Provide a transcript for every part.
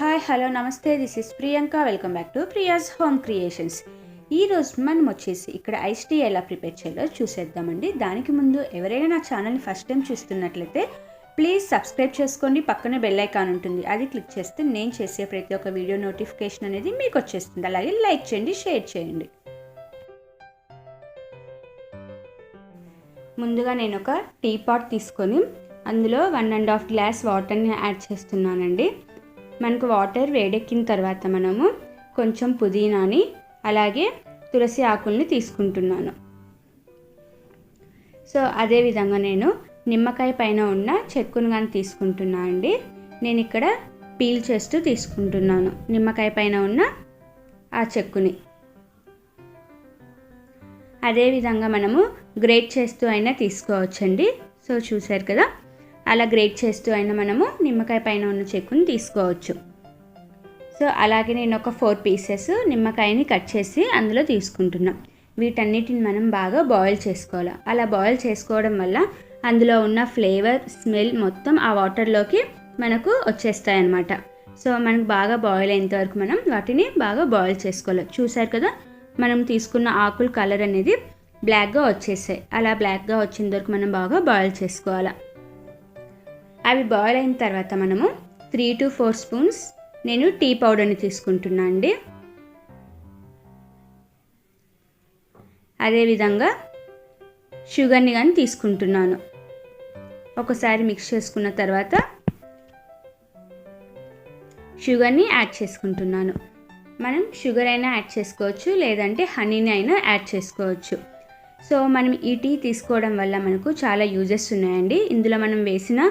Hi hello నమస్తే, this is Priyanka. Welcome back to Priya's home creations. ఈరోజు మనం వచ్చేసి ఇక్కడ ఐస్ టీ ఎలా ప్రిపేర్ చేయాలో చూసేద్దామండి. దానికి ముందు ఎవరైనా నా ఛానల్ని ఫస్ట్ టైం చూస్తున్నట్లయితే ప్లీజ్ సబ్స్క్రైబ్ చేసుకోండి. పక్కనే బెల్ ఐకాన్ ఉంటుంది, అది క్లిక్ చేస్తే నేను చేసే ప్రతి ఒక్క వీడియో నోటిఫికేషన్ అనేది మీకు వచ్చేస్తుంది. అలాగే లైక్ చేయండి, షేర్ చేయండి. ముందుగా నేను ఒక టీ పాట్ తీసుకొని అందులో 1.5 గ్లాస్ వాటర్ని యాడ్ చేస్తున్నానండి. మనకు వాటర్ వేడెక్కిన తర్వాత మనము కొంచెం పుదీనాని అలాగే తులసి ఆకుల్ని తీసుకుంటున్నాను. సో అదేవిధంగా నేను నిమ్మకాయ పైన ఉన్న చెక్కును కానీ తీసుకుంటున్నాను అండి. నేను ఇక్కడ పీల్ చేస్తూ తీసుకుంటున్నాను నిమ్మకాయ పైన ఉన్న ఆ చెక్కుని. అదేవిధంగా మనము గ్రేట్ చేస్తూ అయినా తీసుకోవచ్చండి. సో చూసారు కదా, అలా గ్రేట్ చేస్తూ అయినా మనము నిమ్మకాయ పైన ఉన్న చెక్కుని తీసుకోవచ్చు. సో అలాగే నేను ఒక 4 పీసెస్ నిమ్మకాయని కట్ చేసి అందులో తీసుకుంటున్నాం. వీటన్నిటిని మనం బాగా బాయిల్ చేసుకోవాలి. అలా బాయిల్ చేసుకోవడం వల్ల అందులో ఉన్న ఫ్లేవర్, స్మెల్ మొత్తం ఆ వాటర్లోకి మనకు వచ్చేస్తాయి అన్నమాట. సో మనకు బాగా బాయిల్ అయ్యేంత వరకు మనం వాటిని బాగా బాయిల్ చేసుకోవాలి. చూసారు కదా, మనం తీసుకున్న ఆకుల కలర్ అనేది బ్లాక్గా వచ్చేసాయి. అలా బ్లాక్గా వచ్చేంత వరకు మనం బాగా బాయిల్ చేసుకోవాలి. అవి బాయిల్ అయిన తర్వాత మనము 3 to 4 స్పూన్స్ నేను టీ పౌడర్ని తీసుకుంటున్నా అండి. అదేవిధంగా షుగర్ని కానీ తీసుకుంటున్నాను. ఒకసారి మిక్స్ చేసుకున్న తర్వాత షుగర్ని యాడ్ చేసుకుంటున్నాను. మనం షుగర్ అయినా యాడ్ చేసుకోవచ్చు, లేదంటే హనీని అయినా యాడ్ చేసుకోవచ్చు. సో మనం ఈ టీ తీసుకోవడం వల్ల మనకు చాలా యూజెస్ ఉన్నాయండి. ఇందులో మనం వేసిన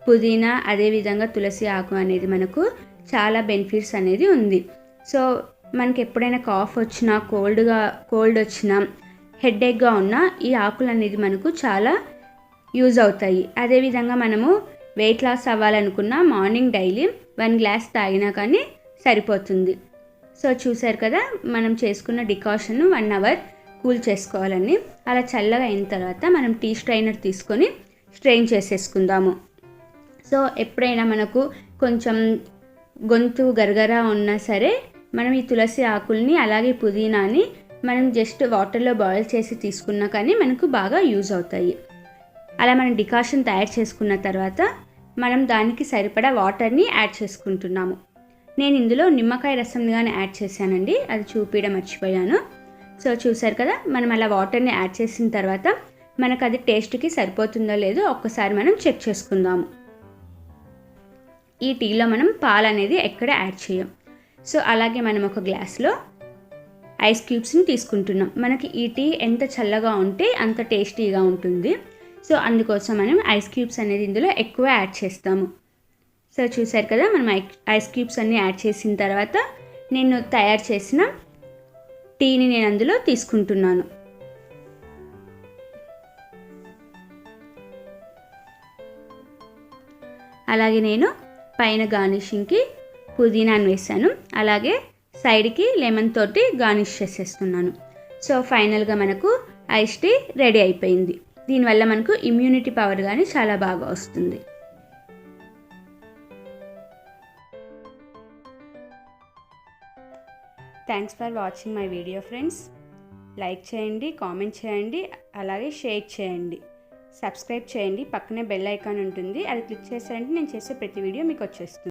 పుదీనా అదేవిధంగా తులసి ఆకు అనేది మనకు చాలా బెనిఫిట్స్ అనేది ఉంది. సో మనకి ఎప్పుడైనా కాఫ్ వచ్చినా, కోల్డ్ వచ్చినా, హెడేక్గా ఉన్నా ఈ ఆకులు అనేది మనకు చాలా యూజ్ అవుతాయి. అదేవిధంగా మనము వెయిట్ లాస్ అవ్వాలనుకున్నా మార్నింగ్ డైలీ 1 గ్లాస్ తాగినా కానీ సరిపోతుంది. సో చూసారు కదా, మనం చేసుకున్న డికాషన్ 1 అవర్ కూల్ చేసుకోవాలని. అలా చల్లగా అయిన తర్వాత మనం టీ స్ట్రైనర్ తీసుకొని స్ట్రెయిన్ చేసేసుకుందాము. సో ఎప్పుడైనా మనకు కొంచెం గొంతు గరగరా ఉన్నా సరే మనం ఈ తులసి ఆకుల్ని అలాగే పుదీనాని మనం జస్ట్ వాటర్లో బాయిల్ చేసి తీసుకున్నా కానీ మనకు బాగా యూజ్ అవుతాయి. అలా మనం డికాషన్ తయారు చేసుకున్న తర్వాత మనం దానికి సరిపడా వాటర్ని యాడ్ చేసుకుంటున్నాము. నేను ఇందులో నిమ్మకాయ రసం కానీ యాడ్ చేశానండి, అది చూపించడం మర్చిపోయాను. సో చూసారు కదా, మనం అలా వాటర్ని యాడ్ చేసిన తర్వాత మనకు అది టేస్ట్కి సరిపోతుందో లేదో ఒక్కసారి మనం చెక్ చేసుకుందాము. ఈ టీలో మనం పాలు అనేది ఎక్కడ యాడ్ చేయం. సో అలాగే మనం ఒక గ్లాస్లో ఐస్ క్యూబ్స్ని తీసుకుంటున్నాం. మనకి ఈ టీ ఎంత చల్లగా ఉంటే అంత టేస్టీగా ఉంటుంది. సో అందుకోసం మనం ఐస్ క్యూబ్స్ అనేది ఇందులో ఎక్కువ యాడ్ చేస్తాము. సో చూసారు కదా, మనం ఐస్ క్యూబ్స్ అన్నీ యాడ్ చేసిన తర్వాత నేను తయారు చేసిన టీని నేను అందులో తీసుకుంటున్నాను. అలాగే నేను పైన గార్నిషింగ్కి పుదీనాను వేసాను, అలాగే సైడ్కి లెమన్ తోటి గార్నిష్ చేసేస్తున్నాను. సో ఫైనల్గా మనకు ఐస్ టీ రెడీ అయిపోయింది. దీనివల్ల మనకు ఇమ్యూనిటీ పవర్ కానీ చాలా బాగా వస్తుంది. Thanks for watching my video friends. Like చేయండి, కామెంట్ చేయండి, అలాగే షేర్ చేయండి, సబ్స్క్రైబ్ చేయండి. పక్కనే బెల్ ఐకాన్ ఉంటుంది, అది క్లిక్ చేశారంటే నేను చేసే ప్రతి వీడియో మీకు వచ్చేస్తుంది.